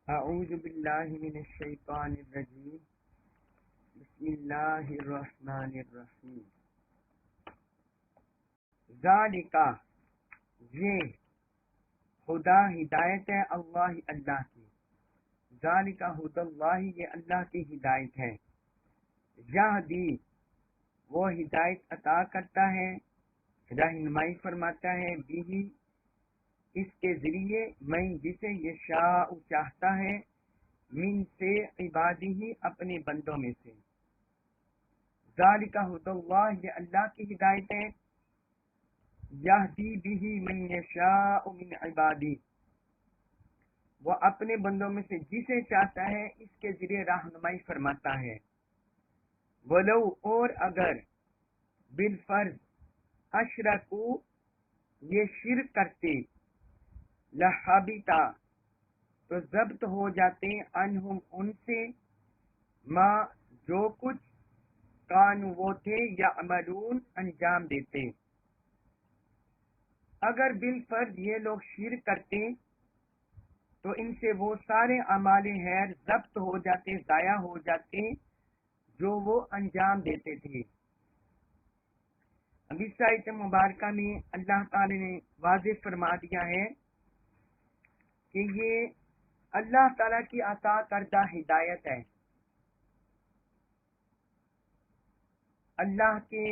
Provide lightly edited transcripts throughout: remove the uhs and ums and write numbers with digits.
اعوذ باللہ من الشیطان الرجیم بسم اللہ الرحمن الرحیم ذالکا یہ خدا ہدایت ہے اللہ کی ذالکا ہدی اللہ یہ اللہ کی ہدایت ہے یہدی وہ ہدایت عطا کرتا ہے رہنمائی فرماتا ہے بھی اس کے ذریعے میں جسے یہ شاء چاہتا ہے من سے عبادی ہی اپنے بندوں میں سے ذالک ھدی اللہ یہ اللہ کی ہدایت ہے یہدی بھی من یشاء من عبادی وہ اپنے بندوں میں سے جسے چاہتا ہے اس کے ذریعے رہنمائی فرماتا ہے ولو اور اگر بالفرض اشرکو یہ شرک کرتے لحبتا تو ضبط ہو جاتے انہم ان سے ما جو کچھ کانو وہ تھے یا عملون انجام دیتے اگر بالفرض یہ لوگ شرک کرتے تو ان سے وہ سارے اعمال خیر ضبط ہو جاتے ضائع ہو جاتے جو وہ انجام دیتے تھے اب اس آیت مبارکہ میں اللہ تعالی نے واضح فرما دیا ہے کہ یہ اللہ تعالیٰ کی عطا کردہ ہدایت ہے اللہ کے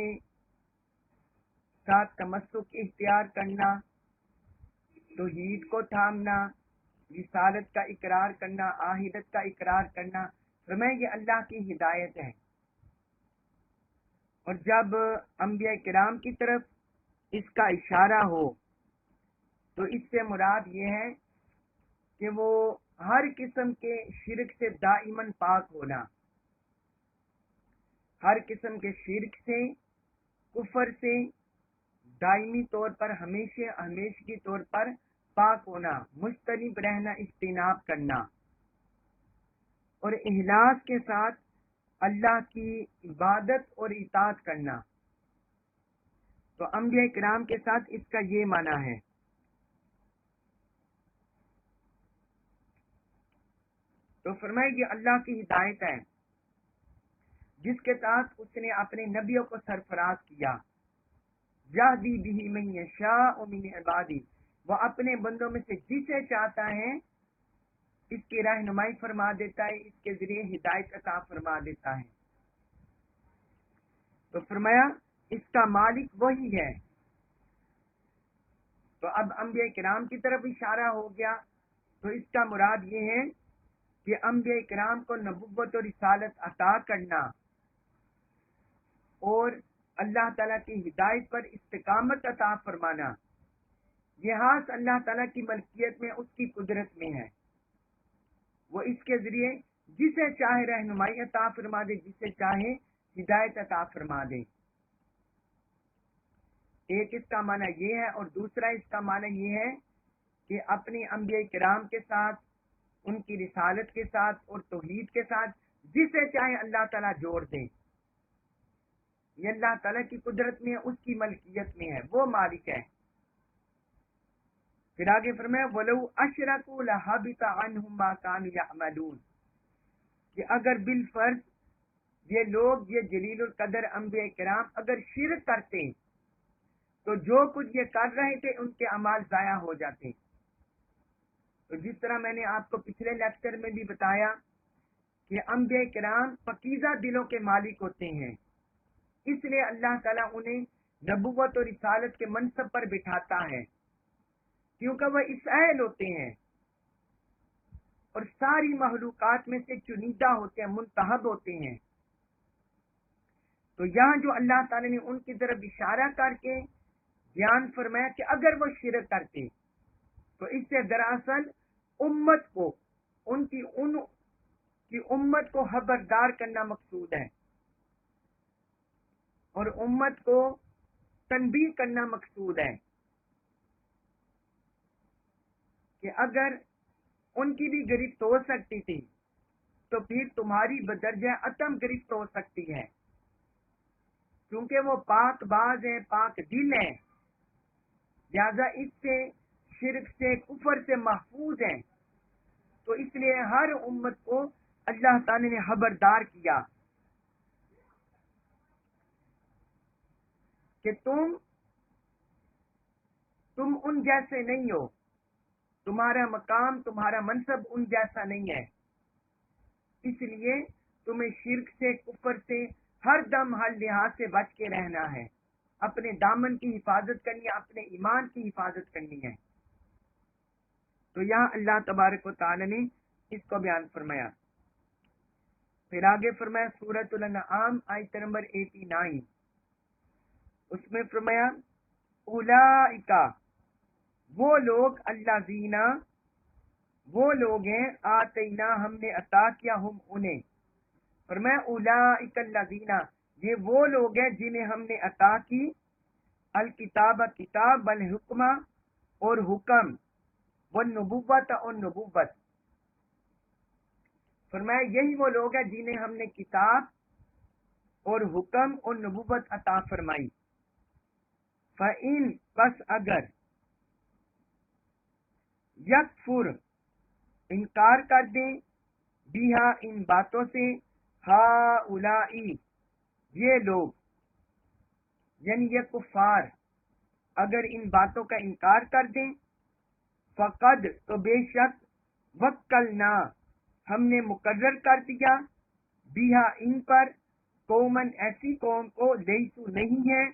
ساتھ تمسک اختیار کرنا توحید کو تھامنا رسالت کا اقرار کرنا آخرت کا اقرار کرنا فرمایا یہ اللہ کی ہدایت ہے اور جب انبیاء کرام کی طرف اس کا اشارہ ہو تو اس سے مراد یہ ہے کہ وہ ہر قسم کے شرک سے دائماً پاک ہونا ہر قسم کے شرک سے کفر سے دائمی طور پر ہمیشگی طور پر پاک ہونا مجتنب رہنا اجتناب کرنا اور اخلاص کے ساتھ اللہ کی عبادت اور اطاعت کرنا تو انبیاء کرام کے ساتھ اس کا یہ معنی ہے تو فرمائے یہ اللہ کی ہدایت ہے جس کے تحت اس نے اپنے نبیوں کو سرفراز کیا یہدی بہ من یشاء من عبادی وہ اپنے بندوں میں سے جسے چاہتا ہے اس کی رہنمائی فرما دیتا ہے اس کے ذریعے ہدایت عطا فرما دیتا ہے تو فرمایا اس کا مالک وہی ہے تو اب انبیاء کرام کی طرف اشارہ ہو گیا تو اس کا مراد یہ ہے کہ انبیاء کرام کو نبوت اور رسالت عطا کرنا اور اللہ تعالیٰ کی ہدایت پر استقامت عطا فرمانا یہ خاص اللہ تعالیٰ کی ملکیت میں اس کی قدرت میں ہے وہ اس کے ذریعے جسے چاہے رہنمائی عطا فرما دے جسے چاہے ہدایت عطا فرما دے ایک اس کا معنی یہ ہے اور دوسرا اس کا معنی یہ ہے کہ اپنی انبیاء کرام کے ساتھ ان کی رسالت کے ساتھ اور توحید کے ساتھ جسے چاہے اللہ تعالیٰ جوڑ دے یہ اللہ تعالیٰ کی قدرت میں اس کی ملکیت میں ہے وہ مالک ہے پھر آگے فرمایا وَلَوْ أَشْرَكُوا لَحَبِطَ عَنْهُمْ مَا كَانُوا يَعْمَلُونَ کہ اگر بالفرض یہ لوگ یہ جلیل القدر انبیاء کرام اگر شرک کرتے تو جو کچھ یہ کر رہے تھے ان کے اعمال ضائع ہو جاتے تو جس طرح میں نے آپ کو پچھلے لیکچر میں بھی بتایا کہ انبیاء کرام پاکیزہ دلوں کے مالک ہوتے ہیں اس لیے اللہ تعالیٰ انہیں نبوت اور رسالت کے منصب پر بٹھاتا ہے کیونکہ وہ اس اہل ہوتے ہیں اور ساری مخلوقات میں سے چنیدہ ہوتے ہیں منتخب ہوتے ہیں تو یہاں جو اللہ تعالیٰ نے ان کی طرف اشارہ کر کے بیان فرمایا کہ اگر وہ شرک کرتے تو اس سے دراصل امت کو ان کی امت کو خبردار کرنا مقصود ہے اور امت کو تنبیہ کرنا مقصود ہے کہ اگر ان کی بھی گرفت ہو سکتی تھی تو پھر تمہاری بدرجہ عتم گرفت ہو سکتی ہے کیونکہ وہ پاک باز ہیں پاک دل ہیں لہذا اس سے شرک سے کفر سے محفوظ ہیں تو اس لیے ہر امت کو اللہ تعالی نے خبردار کیا کہ تم ان جیسے نہیں ہو، تمہارا مقام تمہارا منصب ان جیسا نہیں ہے، اس لیے تمہیں شرک سے کفر سے ہر دم ہر لحاظ سے بچ کے رہنا ہے، اپنے دامن کی حفاظت کرنی ہے، اپنے ایمان کی حفاظت کرنی ہے۔ تو یہاں اللہ تبارک و تعالی نے اس کو بیان فرمایا۔ پھر آگے فرمایا سورۃ الانعام آیت نمبر 89، اس میں فرمایا اولئک، وہ لوگ، الذین، وہ لوگ ہیں، آتینا، ہم نے عطا کیا، ہم انہیں، فرمایا اولئک الذین، یہ وہ لوگ ہیں جنہیں ہم نے عطا کی، الکتاب، کتاب، والحکم، اور حکم، والنبوت، اور نبوت، فرمایا یہی وہ لوگ ہیں جنہیں ہم نے کتاب اور حکم اور نبوت عطا فرمائی۔ فَإِن، بس اگر، یکفر، انکار کر دیں، بیہا، ان باتوں سے، ہؤلائی، یہ لوگ، یعنی یہ کفار، اگر ان باتوں کا انکار کر دیں، فقد، تو بے شک، وکلنا، ہم نے مقرر کر دیا، بیہا، ان پر، قومن، ایسی قوم کو، لیسو، نہیں ہے،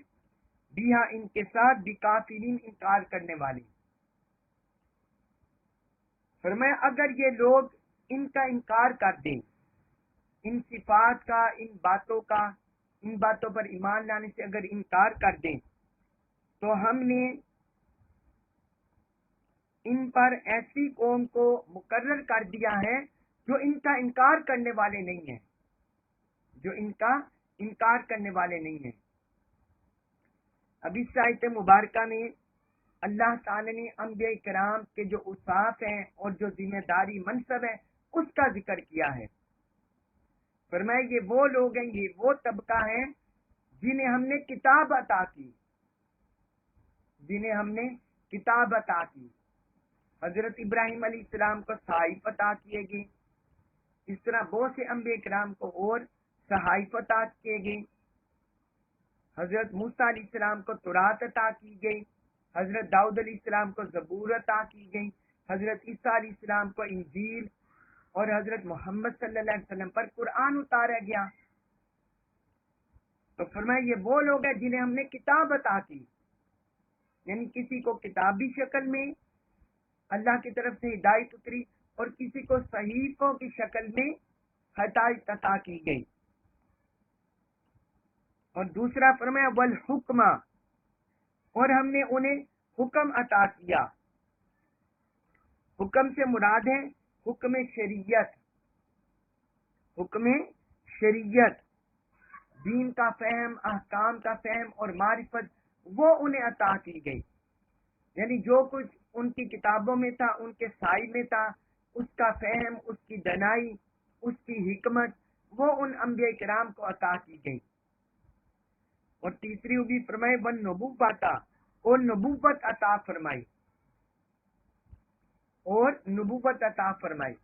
بیہا، ان کے ساتھ، بکافرین، انکار کرنے والی۔ فرمایا اگر یہ لوگ ان کا انکار کر دیں، ان صفات کا، ان باتوں کا، ان باتوں پر ایمان لانے سے اگر انکار کر دیں، تو ہم نے ان پر ایسی قوم کو مقرر کر دیا ہے جو ان کا انکار کرنے والے نہیں ہیں، جو ان کا انکار کرنے والے نہیں ہیں۔ اب اس آیت مبارکہ میں اللہ تعالی نے انبیاء کرام کے جو اوصاف ہیں اور جو ذمہ داری منصب ہے اس کا ذکر کیا ہے۔ فرمایا یہ وہ لوگ ہیں، یہ وہ طبقہ ہیں جنہیں ہم نے کتاب عطا کی، جنہیں ہم نے کتاب عطا کی۔ حضرت ابراہیم علیہ السلام کو صحائف عطا کیے گئے، اس طرح بہت سے انبیاء کرام کو اور صحائف عطا کیے گئے۔ حضرت موسیٰ علیہ السلام کو تورات عطا کی گئی، حضرت داؤد علیہ السلام کو زبور عطا کی گئی، حضرت عیسیٰ علیہ السلام کو انجیل، اور حضرت محمد صلی اللہ علیہ وسلم پر قرآن اتارا گیا۔ تو فرمایا یہ وہ لوگ ہیں جنہیں ہم نے کتاب عطا کی، یعنی کسی کو کتابی شکل میں اللہ کی طرف سے ہدایت اتری اور کسی کو صحیفوں کی شکل میں ہدایت عطا کی گئی۔ اور دوسرا فرمایا والحکمہ، اور ہم نے انہیں حکم عطا کیا۔ حکم سے مراد ہے حکم شریعت، حکم شریعت، دین کا فہم، احکام کا فہم اور معرفت، وہ انہیں عطا کی گئی، یعنی جو کچھ ان کی کتابوں میں تھا، ان کے سائے میں تھا، اس کا فہم، اس کی دانائی، اس کی حکمت، وہ ان انبیاء کرام کو عطا کی گئی۔ اور تیسری بھی فرمائے والنبوت، اور نبوت عطا فرمائی، اور نبوت عطا فرمائی۔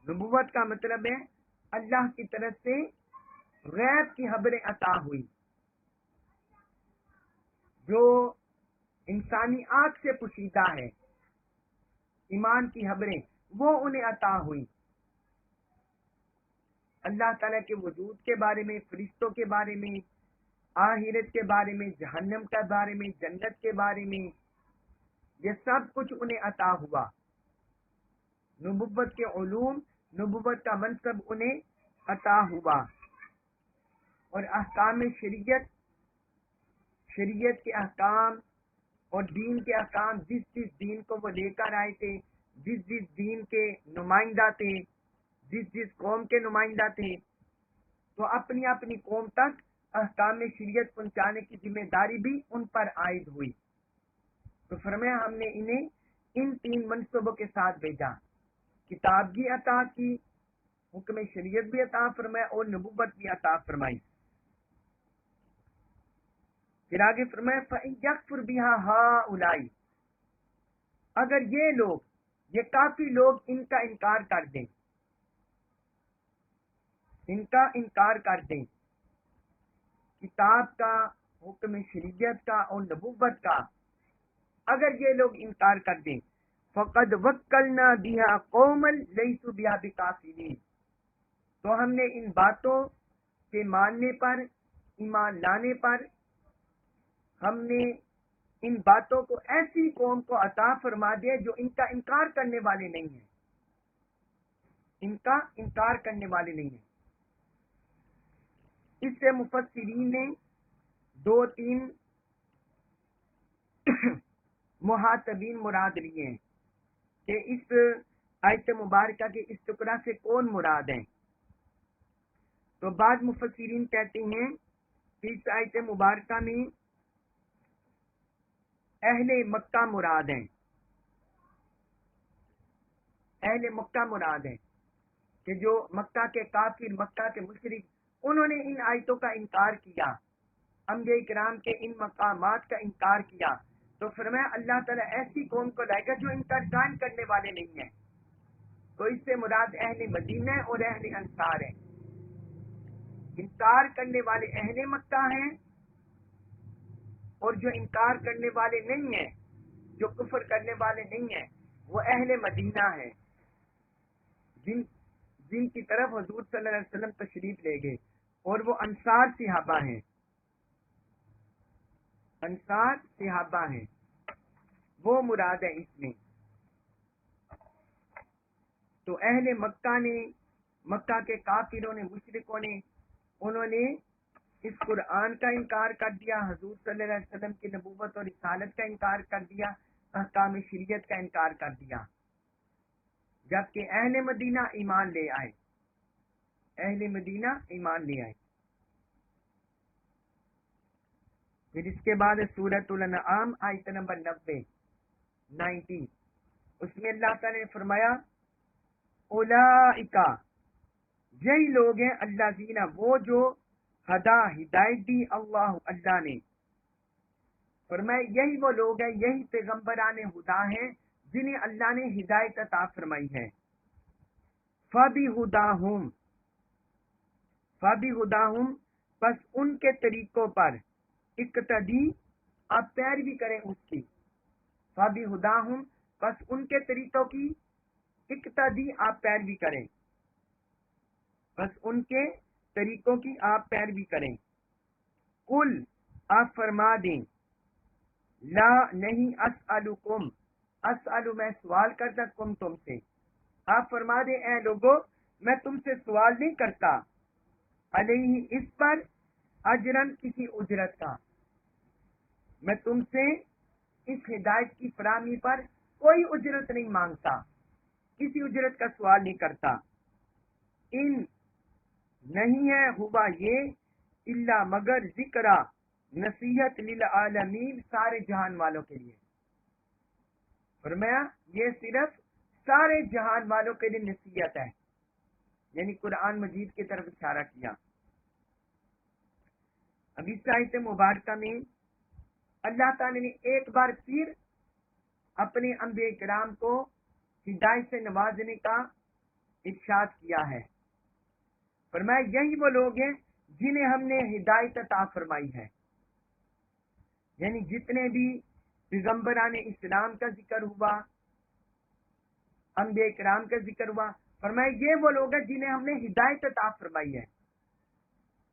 نبوت کا مطلب ہے اللہ کی طرف سے غیب کی خبریں عطا ہوئی، جو انسانی آنکھ سے پوشیدہ ہے، ایمان کی خبریں، وہ انہیں عطا ہوئی، اللہ تعالیٰ کے وجود کے بارے میں، فرشتوں کے بارے میں، آخرت کے بارے میں، جہنم کے بارے میں، جنت کے بارے میں، یہ سب کچھ انہیں عطا ہوا۔ نبوت کے علوم، نبوت کا منصب انہیں عطا ہوا، اور احکام شریعت، شریعت کے احکام اور دین کے احکام، جس جس دین کو وہ لے کر آئے تھے، جس جس دین کے نمائندہ تھے، جس جس قوم کے نمائندہ تھے، تو اپنی اپنی قوم تک احکام شریعت پہنچانے کی ذمہ داری بھی ان پر عائد ہوئی۔ تو فرمایا ہم نے انہیں ان تین منصبوں کے ساتھ بھیجا، کتاب بھی عطا کی، حکم شریعت بھی عطا فرمایا، اور نبوت بھی عطا فرمائی۔ پھر آگے فرمایا فَإِن يَكْفُرْ بِهَا هَؤُلَاءِ، اگر یہ لوگ یہ کافی لوگ ان کا انکار کر دیں، ان کا انکار کر دیں، کتاب کا، حکم شریعت کا اور نبوت کا اگر یہ لوگ انکار کر دیں، فقد وکلنا بہا قوما لیسوا بہا بکافرین، تو ہم نے ان باتوں کے ماننے پر، ایمان لانے پر، ہم نے ان باتوں کو ایسی قوم کو عطا فرما دیا جو ان کا انکار کرنے والے نہیں ہیں، ان کا انکار کرنے والے نہیں ہیں۔ اس سے مفسرین نے دو تین محاطبین مراد لیے ہیں کہ اس آیت مبارکہ کے اس ٹکڑا سے کون مراد ہیں۔ تو بعض مفسرین کہتے ہیں کہ اس آیت مبارکہ میں اہل مکہ مراد ہیں، اہل مکہ مراد ہیں کہ جو مکہ کے کافر، مکہ کے مشرک، انہوں نے ان آیتوں کا انکار کیا، انبیاء کرام کے ان مقامات کا انکار کیا، تو فرمایا اللہ تعالیٰ ایسی قوم کو لائے گا جو انکار کرنے والے نہیں ہیں۔ تو اس سے مراد اہل مدینہ اور اہل انصار ہیں۔ انکار کرنے والے اہل مکہ ہیں، اور جو انکار کرنے والے نہیں ہیں، جو کفر کرنے والے نہیں ہیں، وہ اہل مدینہ ہیں، جن کی طرف حضور صلی اللہ علیہ وسلم تشریف لے گئے، اور وہ انصار صحابہ ہیں، انصار صحابہ ہیں، وہ مراد ہے اس میں۔ تو اہل مکہ نے، مکہ کے کافروں نے، مشرکوں نے، انہوں نے اس قرآن کا انکار کر دیا، حضور صلی اللہ علیہ وسلم کی نبوت اور رسالت کا انکار کر دیا، احکام شریعت کا انکار کر دیا، جبکہ اہل مدینہ ایمان لے آئے، اہل مدینہ ایمان لے آئے۔ پھر اس کے بعد سورۃ الانعام آیت نمبر 90 اس میں اللہ تعالی نے فرمایا اولئک، یہی لوگ ہیں، الذین، وہ جو ہدا، ہدایت دی، اللہ نے، فرمایا یہی وہ لوگ ہیں، یہی پیغمبران خدا ہیں جنہیں اللہ نے ہدایت عطا فرمائی ہے۔ فَبِہُدَاهُمْ، فَبِہُدَاهُمْ، بس ان کے طریقوں پر، اقتدی، آپ پیروی کریں اس کی، فَبِہُدَاهُمْ، بس ان کے طریقوں کی، اقتدی، آپ پیروی کریں، بس ان کے طریقوں کی آپ پیروی کریں۔ قل، آپ فرما دیں، لا، نہیں، اسألکم، اسألو، میں سوال کرتا کم، تم سے، آپ فرما دیں اے لوگو، میں تم سے سوال نہیں کرتا، علیہ، اس پر، اجرن، کسی اجرت کا، میں تم سے اس ہدایت کی فراہمی پر کوئی اجرت نہیں مانگتا، کسی اجرت کا سوال نہیں کرتا۔ ان، نہیں ہے، ہوا یہ، الا، مگر، ذکرہ، نصیحت، للعالمین، سارے جہان والوں کے لیے، فرمایا یہ صرف سارے جہان والوں کے لیے نصیحت ہے، یعنی قرآن مجید کی طرف اشارہ کیا۔ اب اس آیت مبارکہ میں اللہ تعالی نے ایک بار پھر اپنے انبیاء کرام کو ہدایت سے نوازنے کا ارشاد کیا ہے، فرمایا یہی وہ لوگ ہیں جنہیں ہم نے ہدایت عطا فرمائی ہے، یعنی جتنے بھی پیغمبران اسلام کا ذکر ہوا، انبیاء کرام کا ذکر ہوا، فرمایا یہ وہ لوگ ہیں جنہیں ہم نے ہدایت عطا فرمائی ہے۔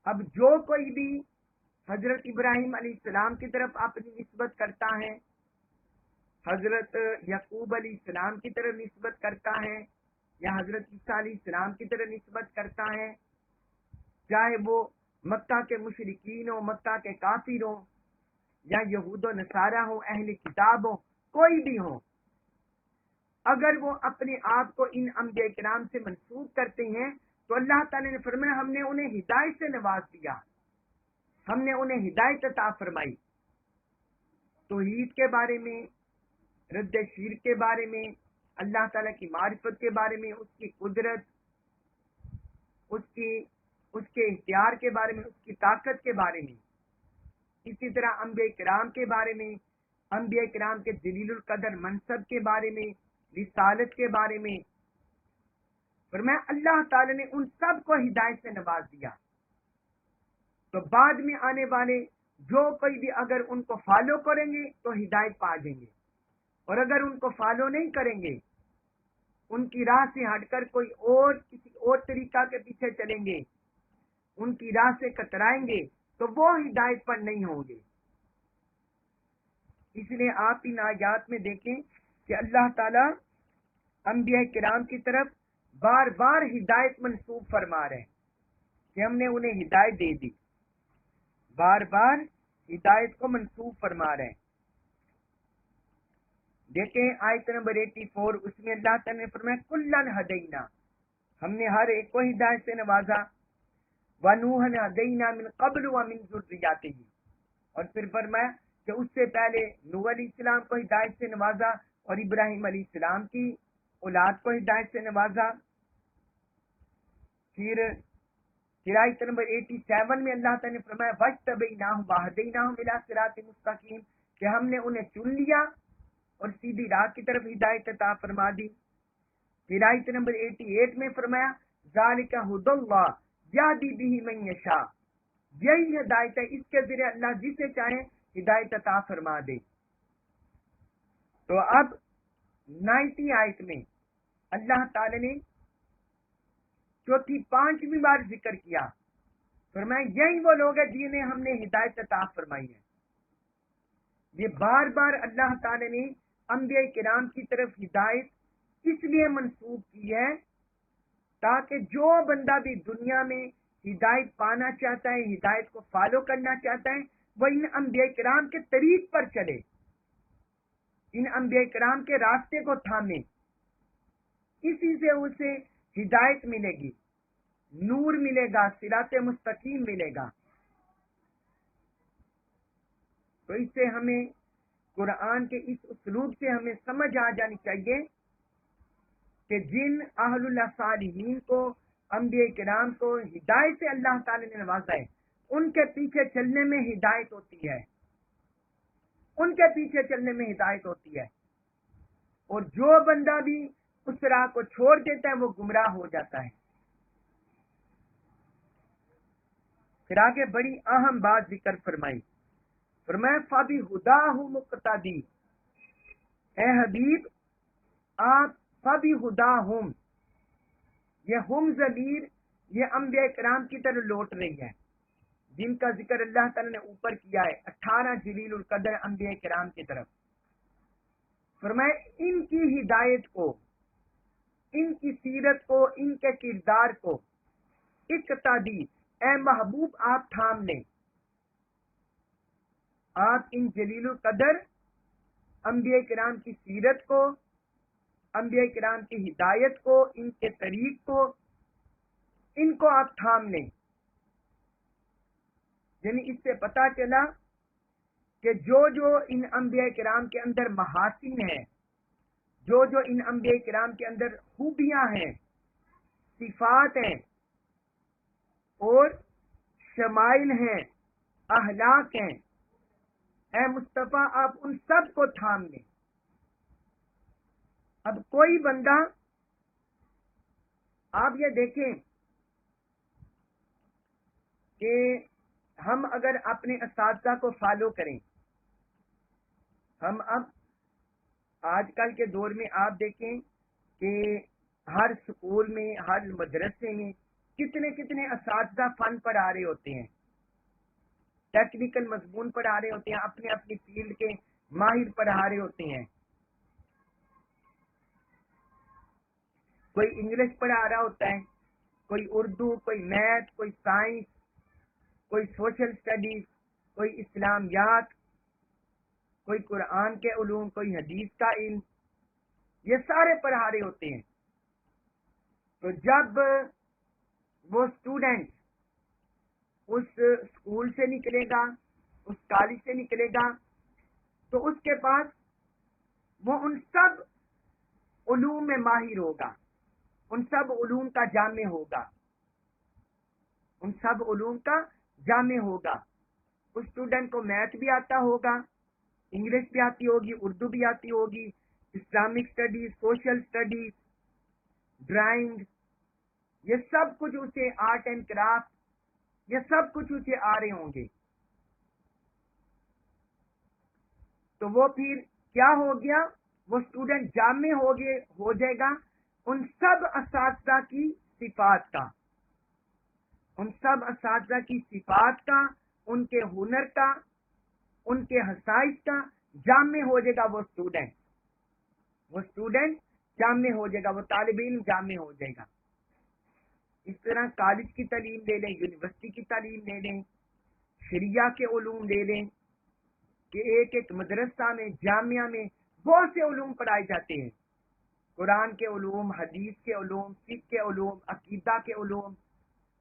اب جو کوئی بھی حضرت ابراہیم علیہ السلام کی طرف اپنی نسبت کرتا ہے، حضرت یعقوب علیہ السلام کی طرف نسبت کرتا ہے، یا حضرت عیسیٰ علیہ السلام کی طرف نسبت کرتا ہے، چاہے وہ مکہ کے مشرکین ہوں، مکہ کے کافر ہوں، یا یہود و نصارہ ہوں، اہل کتاب ہوں، کوئی بھی ہوں، اگر وہ اپنے آپ کو ان انبیاء کرام سے منسوب کرتے ہیں تو اللہ تعالی نے فرمایا ہم نے انہیں ہدایت سے نواز دیا، ہم نے انہیں ہدایت عطا فرمائی، توحید کے بارے میں، رد شرک کے بارے میں، اللہ تعالیٰ کی معرفت کے بارے میں، اس کی قدرت، اس کے اختیار کے بارے میں، اس کی طاقت کے بارے میں، اسی طرح انبیاء کرام کے بارے میں، انبیاء کرام کے جلیل القدر منصب کے بارے میں، رسالت کے بارے میں، فرمایا اللہ تعالی نے ان سب کو ہدایت سے نواز دیا، تو بعد میں آنے والے جو کوئی بھی اگر ان کو فالو کریں گے تو ہدایت پا جائیں گے، اور اگر ان کو فالو نہیں کریں گے، ان کی راہ سے ہٹ کر کوئی اور کسی اور طریقہ کے پیچھے چلیں گے، ان کی راہ سے کترائیں گے، تو وہ ہدایت پر نہیں ہوں گے۔ اس لیے آپ ان آیات میں دیکھیں کہ اللہ تعالی انبیاء کرام کی طرف بار بار ہدایت منسوب فرما رہے ہیں کہ ہم نے انہیں ہدایت دے دی، بار بار ہدایت کو منسوب فرما رہے ہیں۔ دیکھیں آیت نمبر 84، اس میں اللہ تعالی نے فرمایا کلن ہدینا، ہم نے ہر ایک کو ہدایت سے نوازا، وَنُوحًا ہدینا من قبل ومن ذریتہ، اور پھر فرمایا کہ اس سے پہلے نوح علیہ السلام کو ہدایت سے نوازا اور ابراہیم علیہ السلام کی اولاد کو ہدایت سے نوازا۔ پھر آیت نمبر 87 میں اللہ تعالی نے فرمایا وَاجْتَبَيْنَاهُمْ وَهَدَيْنَاهُمْ إِلَىٰ صِرَاطٍ مُسْتَقِيمٍ، کہ ہم نے انہیں چن لیا اور سیدھی راہ کی طرف ہدایت عطا فرما دی۔ پھر آیت نمبر 88 میں فرمایا ذَلِكَ هُدَى اللَّهِ يَهْدِي بِهِ مَن يَشَاءُ، یہی ہدایت ہے، اس کے ذریعے اللہ جسے چاہے ہدایت عطا فرما دے۔ تو اب 90 آیت میں اللہ تعالی نے چوتھی پانچویں بار ذکر کیا، فرمایا یہی وہ لوگ ہیں جنہیں ہم نے ہدایت عطا فرمائی ہے۔ یہ بار بار اللہ تعالی نے انبیاء کرام کی طرف ہدایت اس لیے منسوب کی ہے تاکہ جو بندہ بھی دنیا میں ہدایت پانا چاہتا ہے، ہدایت کو فالو کرنا چاہتا ہے، وہ ان انبیاء کرام کے طریق پر چلے، ان انبیاء کرام کے راستے کو تھامے، اسی سے اسے ہدایت ملے گی، نور ملے گا، صراط مستقیم ملے گا۔ تو اس سے ہمیں قرآن کے اس اسلوب سے ہمیں سمجھ آ جانی چاہیے کہ جن اہل اللہ صالحین کو، انبیاء کرام کو ہدایت سے اللہ تعالی نے نوازا ہے، ان کے پیچھے چلنے میں ہدایت ہوتی ہے، ان کے پیچھے چلنے میں ہدایت ہوتی ہے، اور جو بندہ بھی اس راہ کو چھوڑ دیتا ہے وہ گمراہ ہو جاتا ہے۔ پھر آگے بڑی اہم بات ذکر فرمائی، فرمایا فَبِهُدَاهُ مُقْتَدِي، اے حبیب آپ فَبِهُدَاهُمْ، یہ ہم ضمیر یہ انبیاء کرام کی طرف لوٹ رہی ہے، جن کا ذکر اللہ تعالی نے اوپر کیا ہے 18 جلیل القدر انبیاء کرام کی طرف۔ فرمایا ان کی ہدایت کو، ان کی سیرت کو، ان کے کردار کو اقتدی، اے محبوب آپ تھام لیں، آپ ان جلیل القدر انبیاء کرام کی سیرت کو، انبیاء کرام کی ہدایت کو، ان کے طریق کو، ان کو آپ تھام لیں۔ یعنی اس سے پتہ چلا کہ جو ان انبیاء کرام کے اندر محاسن ہیں، جو ان انبیاء کرام کے اندر خوبیاں ہیں، صفات ہیں اور شمائل ہیں، اخلاق ہیں، اے مصطفیٰ آپ ان سب کو تھام لیں۔ اب کوئی بندہ، آپ یہ دیکھیں کہ ہم اگر اپنے اساتذہ کو فالو کریں، ہم اب آج کل کے دور میں آپ دیکھیں کہ ہر سکول میں، ہر مدرسے میں کتنے اساتذہ فن پڑھا رہے ہوتے ہیں، ٹیکنیکل مضمون پڑھا رہے ہوتے ہیں، اپنے اپنی فیلڈ کے ماہر پڑھا رہے ہوتے ہیں، کوئی انگلش پڑھا رہا ہوتا ہے، کوئی اردو، کوئی میتھ، کوئی سائنس، کوئی سوشل اسٹڈیز، کوئی اسلامیات، کوئی قرآن کے علوم، کوئی حدیث کا علم، یہ سارے پڑھا رہے ہوتے ہیں۔ تو جب وہ اسٹوڈنٹ اس اسکول سے نکلے گا، اس کالج سے نکلے گا، تو اس کے پاس وہ ان سب علوم میں ماہر ہوگا، ان سب علوم کا جامع ہوگا، ان سب علوم کا جامع ہوگا۔ اس اسٹوڈنٹ کو میتھ بھی آتا ہوگا، انگلش بھی آتی ہوگی، اردو بھی آتی ہوگی، Islamic studies, social studies, drawing, یہ سب کچھ اسے آرٹ اینڈ کرافٹ، یہ سب کچھ اسے آ رہے ہوں گے. تو وہ پھر کیا ہو گیا، وہ اسٹوڈنٹ جامع ہو جائے گا ان سب اساتذہ کی صفات کا، ان سب اساتذہ کی صفات کا، ان کے ہنر کا، ان کے خصائص کا جامع ہو جائے گا. وہ اسٹوڈنٹ جامع ہو جائے گا، وہ طالب علم جامع ہو جائے گا. اس طرح کالج کی تعلیم لے لیں، یونیورسٹی کی تعلیم لے لیں، شریعہ کے علوم لے لیں کہ ایک ایک مدرسہ میں، جامعہ میں بہت سے علوم پڑھائے جاتے ہیں. قرآن کے علوم، حدیث کے علوم، فقہ کے علوم، عقیدہ کے علوم،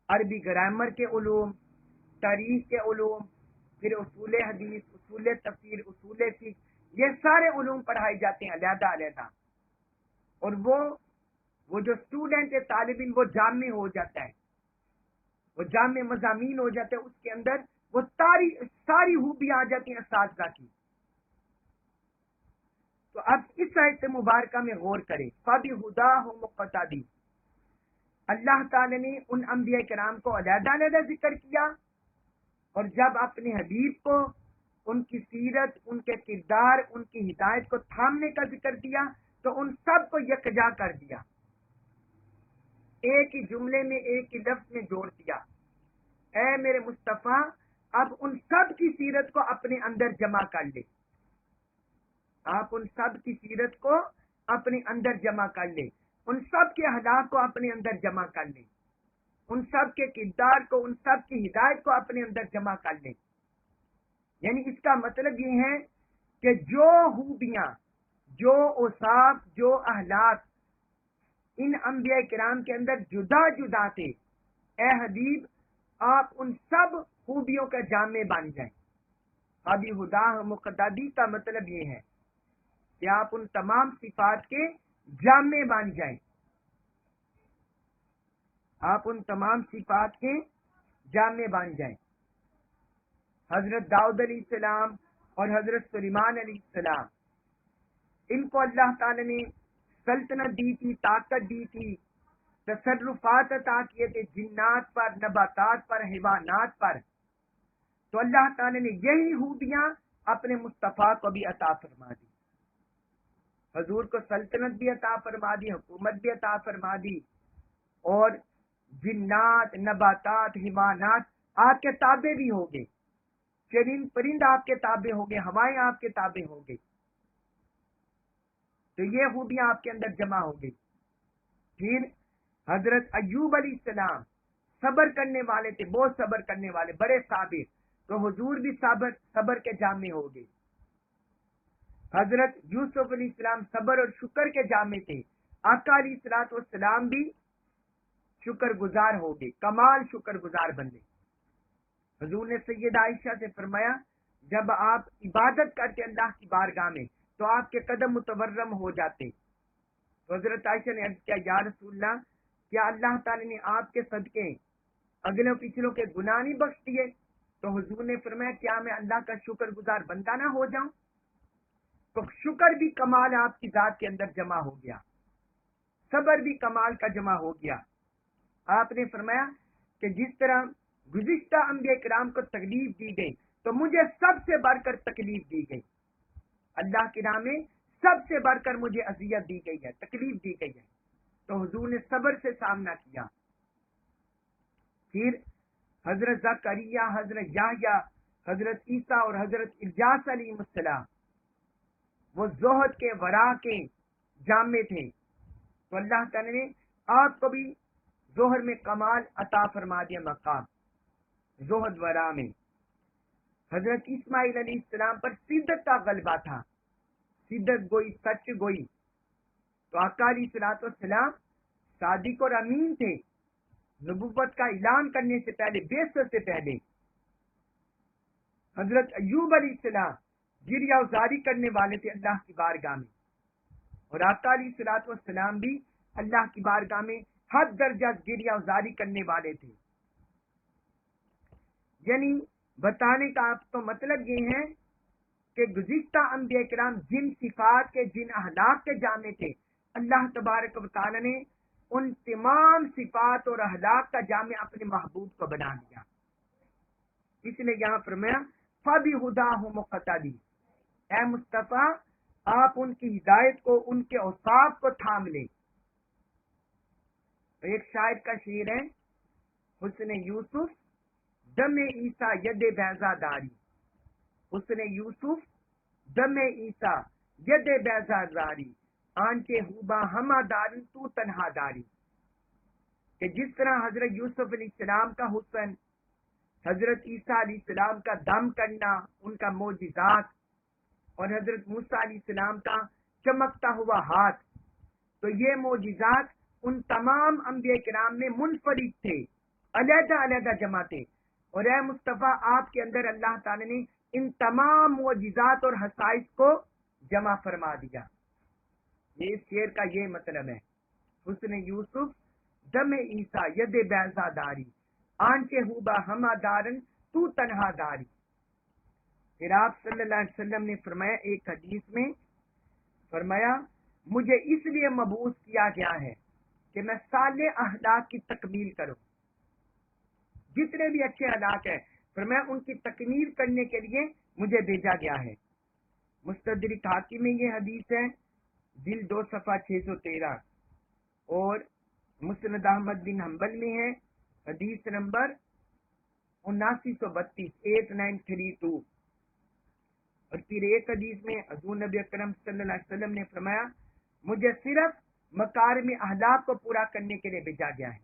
عربی گرامر کے علوم، تاریخ کے علوم، پھر اصول حدیث، اصول تفسیر، اصول فقہ، یہ سارے علوم پڑھائے جاتے ہیں علیحدہ علیحدہ. اور وہ جو اسٹوڈنٹ ہے، طالب علم، وہ جامع ہو جاتا ہے، وہ جامع مضامین ہو جاتے ہیں. اس کے اندر وہ ساری خوبیاں آ جاتی ہیں اساتذہ کی. تو اب اس آیت مبارکہ میں غور کریں. فَبِهُدَاهُ مُقْتَدِي، اللہ تعالی نے ان انبیاء کرام کو علیحدہ علیحدہ ذکر کیا، اور جب اپنے حبیب کو ان کی سیرت، ان کے کردار، ان کی ہدایت کو تھامنے کا ذکر دیا تو ان سب کو یکجا کر دیا، ایک ہی جملے میں، ایک ہی لفظ میں جوڑ دیا. اے میرے مصطفیٰ، اب ان سب کی سیرت کو اپنے اندر جمع کر لے. آپ ان سب کی سیرت کو اپنے اندر جمع کر لیں، ان سب کے اخلاق کو اپنے اندر جمع کر لیں، ان سب کے کردار کو، ان سب کی ہدایت کو اپنے اندر جمع کر لیں. یعنی اس کا مطلب یہ ہے کہ جو خوبیاں، جو اوصاف، جو اخلاق ان انبیاء کرام کے اندر جدا جدا تھے، اے حبیب آپ ان سب خوبیوں کا جامع بن جائیں. ابھی خدا مقتدی کا مطلب یہ ہے کہ آپ ان تمام صفات کے جامع بن جائیں، آپ ان تمام صفات کے جامع بن جائیں. حضرت داؤد علیہ السلام اور حضرت سلیمان علیہ السلام، ان کو اللہ تعالی نے سلطنت دی تھی، طاقت دی تھی، تصرفات عطا کیے تھے جنات پر، نباتات پر، حیوانات پر. تو اللہ تعالی نے یہی خوبیاں اپنے مصطفیٰ کو بھی عطا فرما دی. حضور کو سلطنت بھی عطا فرما دی، حکومت بھی عطا فرما دی، اور جنات، نباتات، حیوانات آپ کے تابع بھی ہو گئے، چرند پرند آپ کے تابع ہو گئے، ہوائیں آپ کے تابع ہو گئی. تو یہ خوبیاں آپ کے اندر جمع ہو گئی. پھر حضرت ایوب علیہ السلام صبر کرنے والے تھے، بہت صبر کرنے والے، بڑے صابر، تو حضور بھی صبر کے جامع ہو گئے. حضرت یوسف علیہ السلام صبر اور شکر کے جامع تھے. آقا علیہ الصلوۃ والسلام بھی شکر گزار ہو گئے، کمال شکر گزار بن گئے. حضور نے سیدہ عائشہ سے فرمایا جب آپ عبادت کرتے اللہ کی بارگاہ میں تو آپ کے قدم متورم ہو جاتے. تو حضرت عائشہ نے عرض کیا یا رسول اللہ، کیا اللہ تعالی نے آپ کے صدقے اگلوں پچھلوں کے گناہ نہیں بخش دیے؟ تو حضور نے فرمایا کیا میں اللہ کا شکر گزار بندہ نہ ہو جاؤں؟ تو شکر بھی کمال آپ کی ذات کے اندر جمع ہو گیا، صبر بھی کمال کا جمع ہو گیا. آپ نے فرمایا کہ جس طرح گزشتہ انبیاء کرام کو تکلیف دی گئی تو مجھے سب سے بڑھ کر تکلیف دی گئی، اللہ کی راہ میں سب سے بڑھ کر مجھے اذیت دی گئی ہے، تکلیف دی گئی ہے. تو حضور نے صبر سے سامنا کیا. پھر حضرت زکریا، حضرت یحییٰ، حضرت عیسیٰ اور حضرت الیاس علیہ السلام وہ زہد کے، ورا کے جامع تھے. تو اللہ تعالی نے آپ کو بھی ظہر میں کمال عطا فرما دیا، مقام زہد ورا میں. حضرت اسماعیل علیہ السلام پر صدق کا غلبہ تھا، صدق گوئی، سچ گوئی. تو آقا علیہ الصلوۃ والسلام صادق اور امین تھے، نبوت کا اعلان کرنے سے پہلے، بعثت سے پہلے. حضرت ایوب علیہ السلام گریہ ازاری کرنے والے تھے اللہ کی بارگاہ میں، اور آقا علیہ الصلوۃ والسلام بھی اللہ کی بارگاہ میں حد درجہ گریہ ازاری کرنے والے تھے. یعنی بتانے کا آپ کو مطلب یہ ہے کہ گزشتہ انبیاء کرام جن صفات کے جن اخلاق کے جامع تھے اللہ تبارک و تعالی نے ان تمام صفات اور اخلاق کا جامع اپنے محبوب کو بنا دیا. اس لیے یہاں فرمایا فَبِهُدَاهُ مُقْتَدِي، اے مصطفیٰ آپ ان کی ہدایت کو، ان کے اوصاف کو تھام لیں. ایک شاعر کا شعر ہے، حسن یوسف دم عیسیٰ ید بیضا داری، حسن یوسف دم عیسیٰ ید بیضا داری، آنچے ہوبا ہما داری تو تنہا داری. کہ جس طرح حضرت یوسف علیہ السلام کا حسن، حضرت عیسیٰ علیہ السلام کا دم کرنا، ان کا معجزات، اور حضرت موسیٰ علیہ السلام کا چمکتا ہوا ہاتھ، تو یہ معجزات ان تمام انبیاء کرام میں منفرد تھے، علیحدہ علیحدہ جمع تھے. اور اے مصطفیٰ آپ کے اندر اللہ تعالی نے ان تمام معجزات اور خصائص کو جمع فرما دیا. یہ اس شعر کا یہ مطلب ہے، حسن یوسف دم عیسیٰ ید بیضا داری، آنچے ہوبا ہما دارن تو تنہا داری. پھر آپ صلی اللہ علیہ وسلم نے فرمایا ایک حدیث میں، فرمایا مجھے اس لیے مبعوث کیا گیا ہے کہ میں صالح اخلاق کی تکمیل کروں. جتنے بھی اچھے اخلاق ہیں فرمایا ان کی تکمیل کرنے کے لیے مجھے بھیجا گیا ہے. مستدرک حاکم میں یہ حدیث ہے، جلد 2 صفحہ 613، اور مسند احمد بن حنبل میں ہے حدیث نمبر 7932 8932. اور پھر ایک حدیث میں حضور نبی اکرم صلی اللہ علیہ وسلم نے فرمایا مجھے صرف مکارم اخلاق کو پورا کرنے کے لیے بھیجا گیا ہے،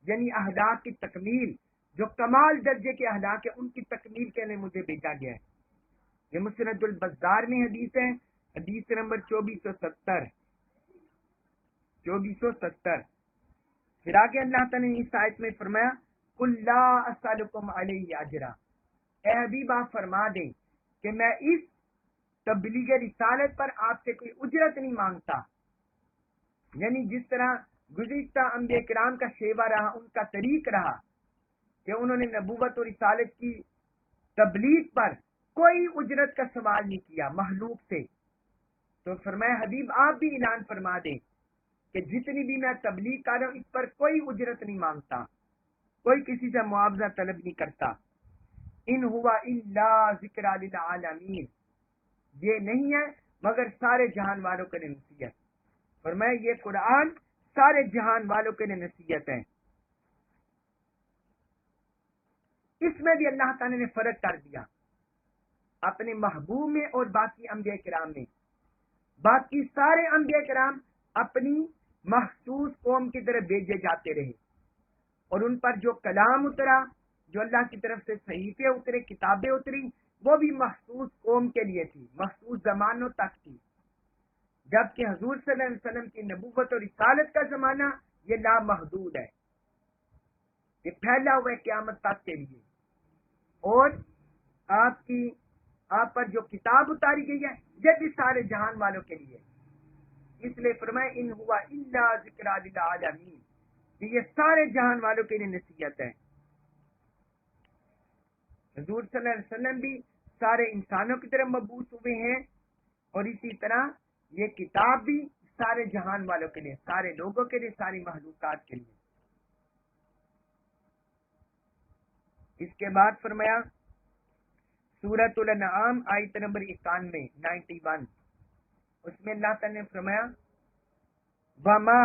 یعنی اخلاق کی تکمیل، جو کمال درجے کے اخلاق ہے ان کی تکمیل کے لیے مجھے بھیجا گیا ہے. یہ مسند البزار میں حدیث ہے، حدیث نمبر 2470. پھر آگے اللہ تعالیٰ نے اس آیت میں فرمایا قُلْ لَا أَسْأَلُكُمْ عَلَيْهِ أَجْرًا، اے حبیب آپ فرما دیں کہ میں اس تبلیغ رسالت پر آپ سے کوئی اجرت نہیں مانگتا. یعنی جس طرح گزشتہ انبیاء کرام کا شیوا رہا، ان کا طریق رہا کہ انہوں نے نبوت اور رسالت کی تبلیغ پر کوئی اجرت کا سوال نہیں کیا مخلوق سے، تو فرمایا حبیب آپ بھی اعلان فرما دیں کہ جتنی بھی میں تبلیغ کر رہا ہوں اس پر کوئی اجرت نہیں مانگتا، کوئی کسی سے معاوضہ طلب نہیں کرتا. ان ہوا الا ذکر للعالمین، یہ نہیں ہے مگر سارے جہان والوں کے لیے نصیحت. فرمایا یہ قرآن سارے جہان والوں کے لیے نصیحت ہے. اس میں بھی اللہ تعالی نے فرق کر دیا اپنے محبوب میں اور باقی انبیاء کرام میں. باقی سارے انبیاء کرام اپنی مخصوص قوم کی طرف بھیجے جاتے رہے، اور ان پر جو کلام اترا، جو اللہ کی طرف سے صحیفے اترے، کتابیں اتری، وہ بھی مخصوص قوم کے لیے تھی، مخصوص زمانوں تک تھی. جبکہ حضور صلی اللہ علیہ وسلم کی نبوت اور رسالت کا زمانہ یہ لامحدود ہے، یہ پھیلا ہوا ہے قیامت تک کے لیے. اور آپ پر جو کتاب اتاری گئی ہے یہ بھی سارے جہان والوں کے لیے. اس لیے فرمائے ان ہوا الا ذکر للعالمین، کہ یہ سارے جہان والوں کے لیے نصیحت ہے. حضور صلی اللہ علیہ وسلم بھی سارے انسانوں کی طرف مبعوث ہوئے ہیں، اور اسی طرح یہ کتاب بھی سارے جہان والوں کے لیے، سارے لوگوں کے لیے، ساری مخلوقات کے لیے. اس کے بعد فرمایا سورۃ الانعام آیت نمبر 91 اس میں اللہ تعالی نے فرمایا وما،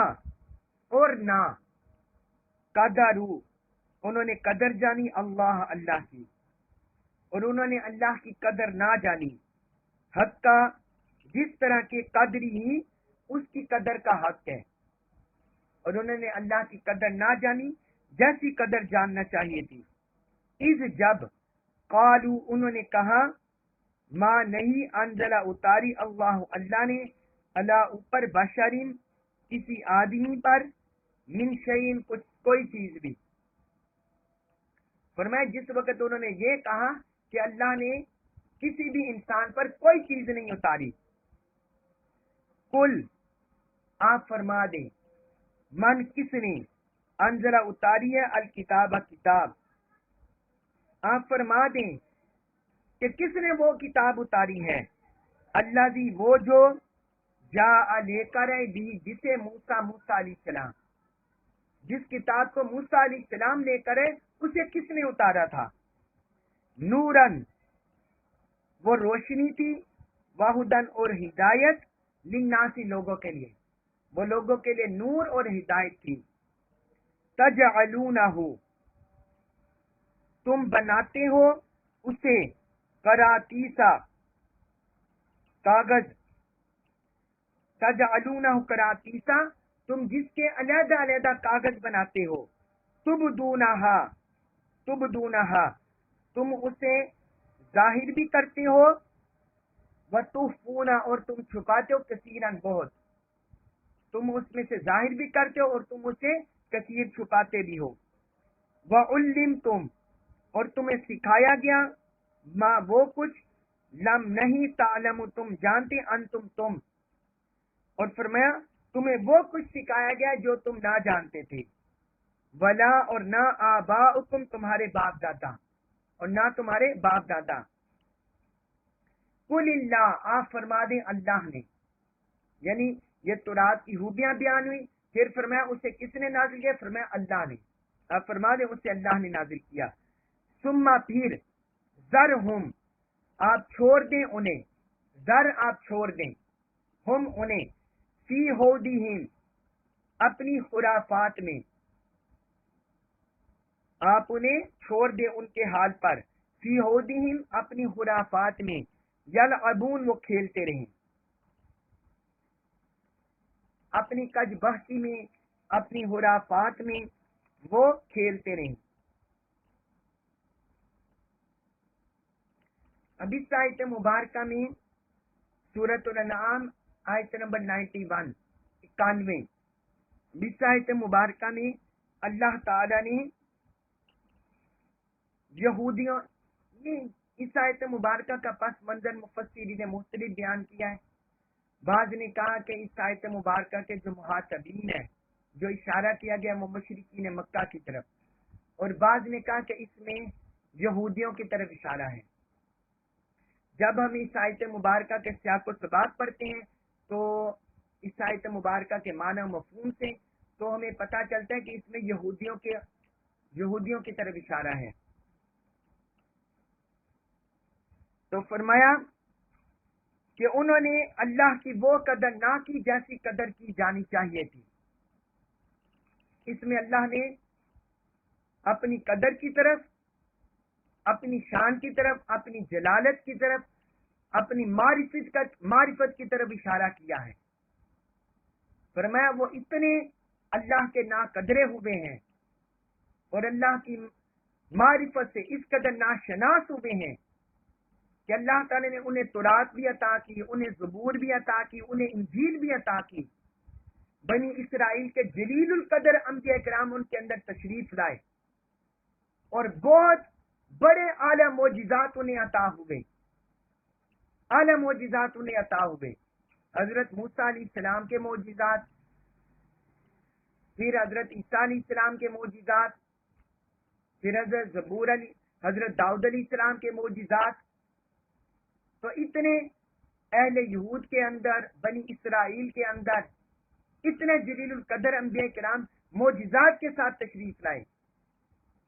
اور نہ، قدروا، انہوں نے قدر جانی اللہ کی، اور انہوں نے اللہ کی قدر نہ جانی، حقا جس طرح کی قدر ہی اس کی قدر کا حق ہے. اور انہوں نے اللہ کی قدر نہ جانی جیسی قدر جاننا چاہیے تھی. اذ جب، قالو انہوں نے کہا، ما نہیں، انزلہ اتاری اللہ نے، اللہ اوپر بشرین کسی آدمی پر، من شیئن کوئی چیز بھی. فرمایا جس وقت انہوں نے یہ کہا کہ اللہ نے کسی بھی انسان پر کوئی چیز نہیں اتاری، کل آپ فرما دیں، من کس نے، انزلہ اتاری ہے الکتاب کتاب، آپ فرما دیں کہ کس نے وہ کتاب اتاری ہے، اللہ دی وہ جو جا لے کر بھی جسے موسیٰ علیہ السلام، جس کتاب کو موسیٰ علیہ السلام لے کر اسے کس نے اتارا تھا، نورن وہ روشنی تھی، وہدن اور ہدایت، للناسی لوگوں کے لیے، وہ لوگوں کے لیے نور اور ہدایت تھی، تجعلونہ تم بناتے ہو اسے قراطیسا کاغذ، تجعلونہ قراطیسا تم جس کے علیحدہ علیحدہ کاغذ بناتے ہو، تبدونہا تم اسے ظاہر بھی کرتے ہو، وتخفون اور تم چھپاتے ہو، کثیرن بہت، تم اس میں سے ظاہر بھی کرتے ہو اور تم اسے کثیر چھپاتے بھی ہو، وعلمتم اور تمہیں سکھایا گیا، ما وہ کچھ لم نہیں تعلم تم جانتے، انتم تم، اور فرمایا تمہیں وہ کچھ سکھایا گیا جو تم نہ جانتے تھے، ولا اور نہ آباؤکم تمہارے باپ دادا، اور نہ تمہارے باپ دادا، قل اللہ آپ فرما دیں اللہ نے، یعنی یہ تورات کی خوبیاں بیان ہوئی، پھر فرمایا اسے کس نے نازل کیا، فرمایا اللہ نے، آپ فرما دیں اسے اللہ نے نازل کیا، ثم پھر ذرہم آپ چھوڑ دیں انہیں، ذر آپ چھوڑ دیں، ہم انہیں، فی ہوڈہم اپنی خرافات میں، آپ انہیں چھوڑ دیں ان کے حال پر، فی ہوڈہم اپنی خرافات میں، یلعبون وہ کھیلتے رہیں، اپنی کج بحثی میں، اپنی خرافات میں وہ کھیلتے رہیں۔ اب اس آیت مبارکہ میں سورۃ الانعام آیت نمبر 91 اس آیت مبارکہ میں اللہ تعالی نے یہودیوں، اس آیت مبارکہ کا پس منظر مفسرین نے مختلف بیان کیا ہے، بعض نے کہا کہ اس آیت مبارکہ کے جو مخاطبین ہیں، جو اشارہ کیا گیا وہ مشرکین مکہ کی طرف، اور بعض نے کہا کہ اس میں یہودیوں کی طرف اشارہ ہے۔ جب ہم اس آیت مبارکہ کے سیاق و سباق پڑھتے ہیں تو اس آیت مبارکہ کے معنی و مفہوم سے تو ہمیں پتہ چلتا ہے کہ اس میں یہودیوں کی طرف اشارہ ہے۔ تو فرمایا کہ انہوں نے اللہ کی وہ قدر نہ کی جیسی قدر کی جانی چاہیے تھی، اس میں اللہ نے اپنی قدر کی طرف، اپنی شان کی طرف، اپنی جلالت کی طرف، اپنی معرفت کی طرف اشارہ کیا ہے۔ فرمایا وہ اتنے اللہ کے ناقدرے ہوئے ہیں اور اللہ کی معرفت سے اس قدر ناشناس ہوئے ہیں کہ اللہ تعالی نے انہیں تورات بھی عطا کی، انہیں زبور بھی عطا کی، انہیں انجیل بھی عطا کی، بنی اسرائیل کے جلیل القدر انبیاء کرام ان کے اندر تشریف لائے اور بہت بڑے اعلی معجزات انہیں عطا ہوئے، اعلی معجزات انہیں عطا ہوئے، حضرت موسیٰ علیہ السلام کے معجزات، پھر حضرت عیسیٰ علیہ السلام کے معجزات، پھر حضرت داؤد علیہ السلام کے معجزات۔ تو اتنے اہل یہود کے اندر، بنی اسرائیل کے اندر اتنے جلیل القدر انبیاء کرام معجزات کے ساتھ تشریف لائے،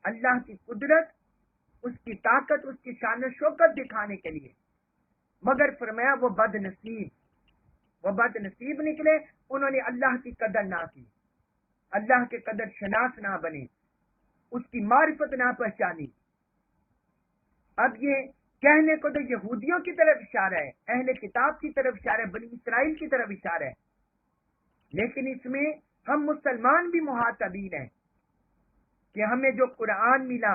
اللہ کی قدرت، اس کی طاقت، اس کی شان و شوکت دکھانے کے لیے، مگر فرمایا وہ بد نصیب نکلے، انہوں نے اللہ کی قدر نہ کی، اللہ کے قدر شناس نہ بنے، اس کی معرفت نہ پہچانی۔ اب یہ کہنے کو تو یہودیوں کی طرف اشارہ ہے، اہل کتاب کی طرف اشارہ ہے، بنی اسرائیل کی طرف اشارہ ہے، لیکن اس میں ہم مسلمان بھی مخاطبین ہیں کہ ہمیں جو قرآن ملا،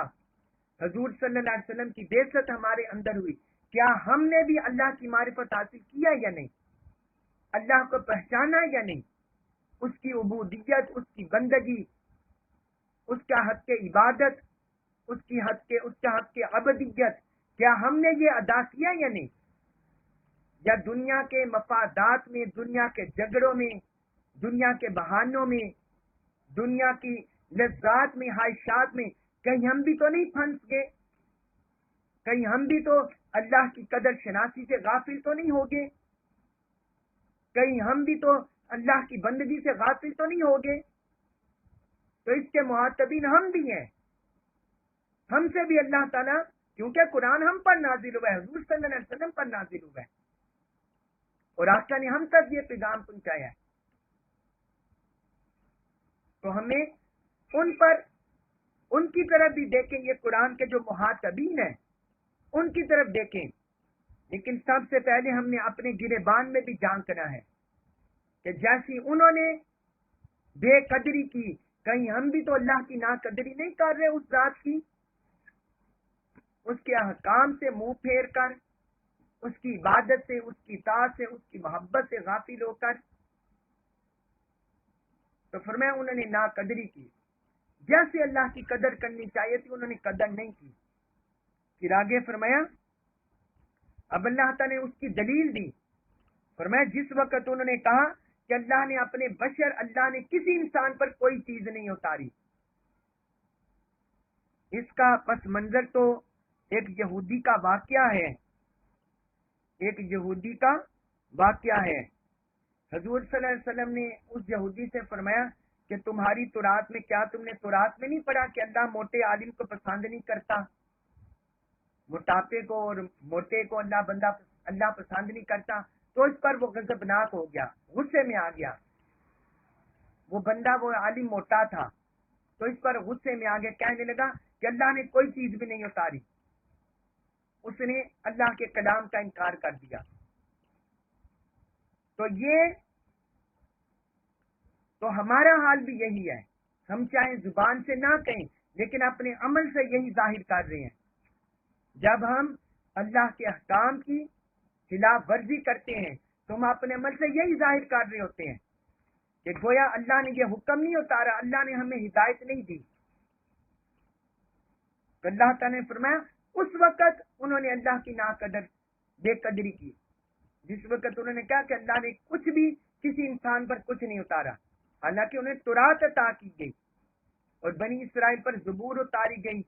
حضور صلی اللہ علیہ وسلم کی بعثت ہمارے اندر ہوئی، کیا ہم نے بھی اللہ کی معرفت حاصل کیا یا نہیں، اللہ کو پہچانا یا نہیں، اس کی عبودیت، اس کی بندگی، اس کا حق عبادت، اس کا حق عبدیت، کیا ہم نے یہ ادا کیا یا نہیں، یا دنیا کے مفادات میں، دنیا کے جھگڑوں میں، دنیا کے بہانوں میں، دنیا کی لذات میں، خواہشات میں کہیں ہم بھی تو نہیں پھنس گئے، کہیں ہم بھی تو اللہ کی قدر شناسی سے غافل تو نہیں ہوگے؟ کہیں ہم بھی تو اللہ کی بندگی سے غافل تو نہیں ہوگے؟ تو اس کے معاتبین ہم بھی ہیں، ہم سے بھی اللہ تعالیٰ، کیونکہ قرآن ہم پر نازل ہوا ہے، حضور صلی اللہ علیہ وسلم پر نازل ہوا ہے، اور آقا نے ہم تک یہ پیغام پہنچایا ہے، تو ہمیں ان کی طرف بھی دیکھیں، یہ قرآن کے جو مخاطبین ہیں ان کی طرف دیکھیں، لیکن سب سے پہلے ہم نے اپنے گریبان میں بھی جھانکنا ہے کہ جیسی انہوں نے بے قدری کی، کہیں ہم بھی تو اللہ کی ناقدری نہیں کر رہے اس ذات کی، اس کے احکام سے منہ پھیر کر، اس کی عبادت سے، اس کی اطاعت سے، اس کی محبت سے غافل ہو کر؟ تو فرمایا انہوں نے ناقدری کی، جیسے اللہ کی قدر کرنی چاہیے تھی انہوں نے قدر نہیں کی۔ پھر آگے فرمایا، اب اللہ تعالیٰ نے اس کی دلیل دی، فرمایا جس وقت انہوں نے کہا کہ اللہ نے اپنے بشر، اللہ نے کسی انسان پر کوئی چیز نہیں اتاری، اس کا پس منظر تو ایک یہودی کا واقعہ ہے، ایک یہودی کا واقعہ ہے۔ حضور صلی اللہ علیہ وسلم نے اس یہودی سے فرمایا کہ تمہاری تورات میں، کیا تم نے تورات میں نہیں پڑھا کہ اللہ موٹے عالم کو پسند نہیں کرتا، موٹاپے کو اور موٹے کو اللہ پسند نہیں کرتا؟ تو اس پر وہ غضبناک ہو گیا، غصے میں آ گیا، وہ بندہ، وہ عالم موٹا تھا، تو اس پر غصے میں آ گیا، کہنے لگا کہ اللہ نے کوئی چیز بھی نہیں اتاری، اس نے اللہ کے کلام کا انکار کر دیا۔ تو ہمارا حال بھی یہی ہے، ہم چاہے زبان سے نہ کہیں لیکن اپنے عمل سے یہی ظاہر کر رہے ہیں۔ جب ہم اللہ کے احکام کی خلاف ورزی کرتے ہیں تو ہم اپنے عمل سے یہی ظاہر کر رہے ہوتے ہیں کہ گویا اللہ نے یہ حکم نہیں اتارا، اللہ نے ہمیں ہدایت نہیں دی۔ تو اللہ تعالیٰ نے فرمایا اس وقت انہوں نے اللہ کی بے قدری کی، جس وقت انہوں نے کہا کہ اللہ نے کچھ بھی کسی انسان پر کچھ نہیں اتارا، حالانکہ انہیں تورات عطا کی گئی اور بنی اسرائیل پر زبور اتاری گئی،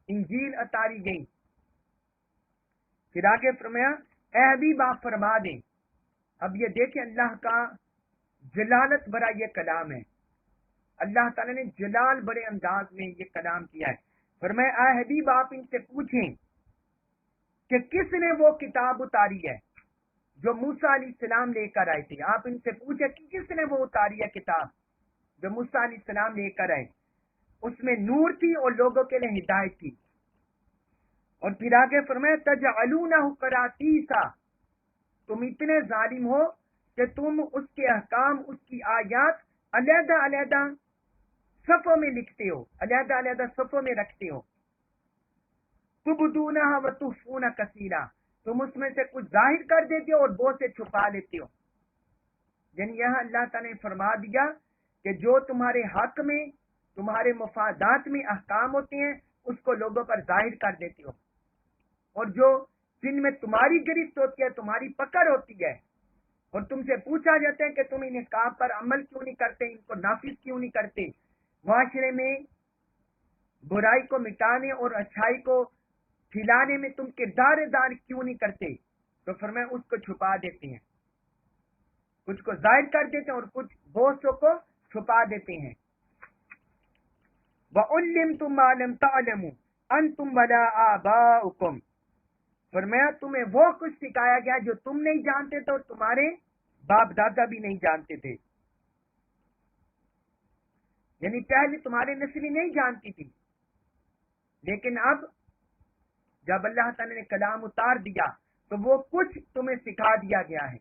انجیل اتاری گئی۔ پھر آگے فرمایا اے حبیب آپ فرما دیں، اب یہ دیکھیں اللہ کا جلالت بڑا یہ کلام ہے، اللہ تعالیٰ نے جلال بڑے انداز میں یہ کلام کیا ہے۔ فرمایا اے حبیب آپ ان سے پوچھیں کہ کس نے وہ کتاب اتاری ہے جو موسیٰ علیہ السلام لے کر آئے تھے، آپ ان سے پوچھیں کہ کس نے وہ اتاری ہے کتاب جو موسیٰ علیہ السلام لے کر آئے، اس میں نور تھی اور لوگوں کے لیے ہدایت تھی۔ اور پھر آگے فرمایا تجعلونہ قراطیسا، تم اتنے ظالم ہو کہ تم اس کے احکام، اس کی آیات علیحدہ علیحدہ صفوں میں لکھتے ہو، علیحدہ علیحدہ صفوں میں رکھتے ہو۔ تبدونہ وتخفون کثیرا، تم اس میں سے کچھ ظاہر کر دیتے ہو اور بہت سے چھپا لیتے ہو۔ یعنی یہاں اللہ تعالیٰ نے فرما دیا کہ جو تمہارے حق میں، تمہارے مفادات میں احکام ہوتے ہیں اس کو لوگوں پر ظاہر کر دیتے ہو، اور جو جن میں تمہاری گرفت ہوتی ہے، تمہاری پکڑ ہوتی ہے، اور تم سے پوچھا جاتا ہے کہ تم ان احکام پر عمل کیوں نہیں کرتے، ان کو نافذ کیوں نہیں کرتے، معاشرے میں برائی کو مٹانے اور اچھائی کو پھیلانے میں تم کردار دار کیوں نہیں کرتے، تو فرمایا اس کو چھپا دیتے ہیں، کچھ کو ظاہر کر دیتے ہیں اور کچھ بہت کو چھپا دیتے ہیں۔ وَعُلِّمْتُمْ مَا لَمْ تَعْلَمُوا أَنْتُمْ وَلَا آبَاؤُكُمْ، فرمایا تمہیں وہ کچھ سکھایا گیا جو تم نہیں جانتے تھے اور تمہارے باپ دادا بھی نہیں جانتے تھے، یعنی پہلے تمہاری نسل نہیں جانتی تھی، لیکن اب جب اللہ تعالی نے کلام اتار دیا تو وہ کچھ تمہیں سکھا دیا گیا ہے،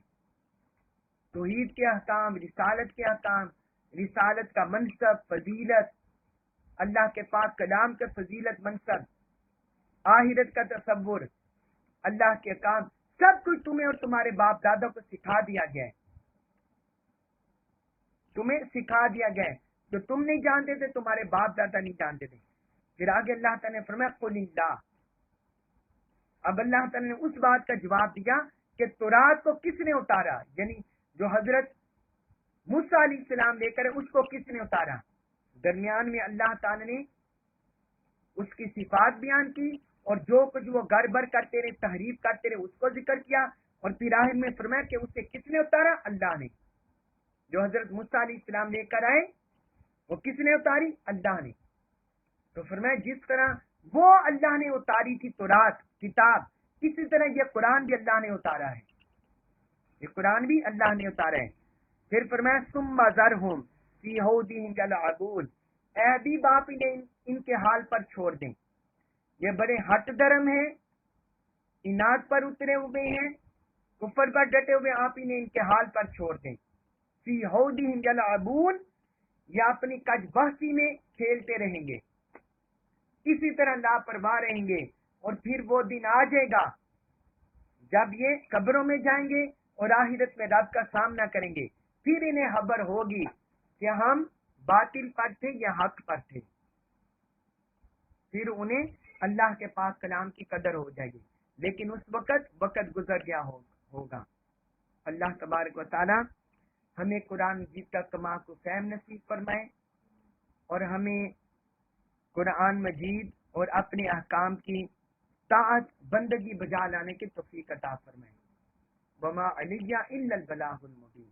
توحید کے احکام، رسالت کے احکام، رسالت کا منصب، فضیلت، اللہ کے پاک کلام کا فضیلت منصب، آخرت کا تصور، اللہ کے کام، سب کچھ تمہیں اور تمہارے باپ دادا کو سکھا دیا گیا ہے، تمہیں سکھا دیا گیا ہے، جو تم نہیں جانتے تھے تمہارے باپ دادا نہیں جانتے تھے۔ پھر آگے اللہ تعالیٰ نے فرمایا قل اللہ، اب اللہ تعالیٰ نے اس بات کا جواب دیا کہ تورات کو کس نے اتارا، یعنی جو حضرت موسیٰ علیہ السلام لے کر اس کو کس نے اتارا۔ درمیان میں اللہ تعالیٰ نے اس کی صفات بیان کی اور جو کچھ وہ گڑبڑ کرتے رہے تحریف کرتے رہے اس کو ذکر کیا، اور پھر آخر میں فرمایا کہ اسے کس نے اتارا؟ اللہ نے. جو حضرت موسیٰ علیہ السلام لے کر آئے وہ کس نے اتاری؟ اللہ نے. تو فرمایا جس طرح وہ اللہ نے اتاری تھی تورات کتاب، اسی طرح یہ قرآن بھی اللہ نے اتارا ہے، یہ قرآن بھی اللہ نے اتارا ہے. پھر فرمایا ثم ذرہم فی ھودہم یلعبون، اے حبیب آپ انہیں ان کے حال پر چھوڑ دیں، یہ بڑے ہٹ درم ہیں، اناد پر اترے ہوئے ہیں، کفر پر ڈٹے ہوئے، آپ انہیں ان کے حال پر چھوڑ دیں. فی ھودہم یلعبون، یا اپنی کج بحثی میں کھیلتے رہیں گے، اسی طرح لاپرواہ رہیں گے. اور پھر وہ دن آ جائے گا جب یہ قبروں میں جائیں گے اور آخرت میں رب کا سامنا کریں گے، پھر انہیں خبر ہوگی کہ ہم باطل پر تھے یا حق پر تھے. پھر انہیں اللہ کے پاک کلام کی قدر ہو جائے گی، لیکن اس وقت گزر گیا ہوگا. اللہ تبارک و تعالی ہمیں قرآن مجید کا کما کو فہم نصیب فرمائے، اور ہمیں قرآن مجید اور اپنے احکام کی طاعت بندگی بجا لانے کی توفیق عطا فرمائے. وما علیہ الا البلاغ المبین.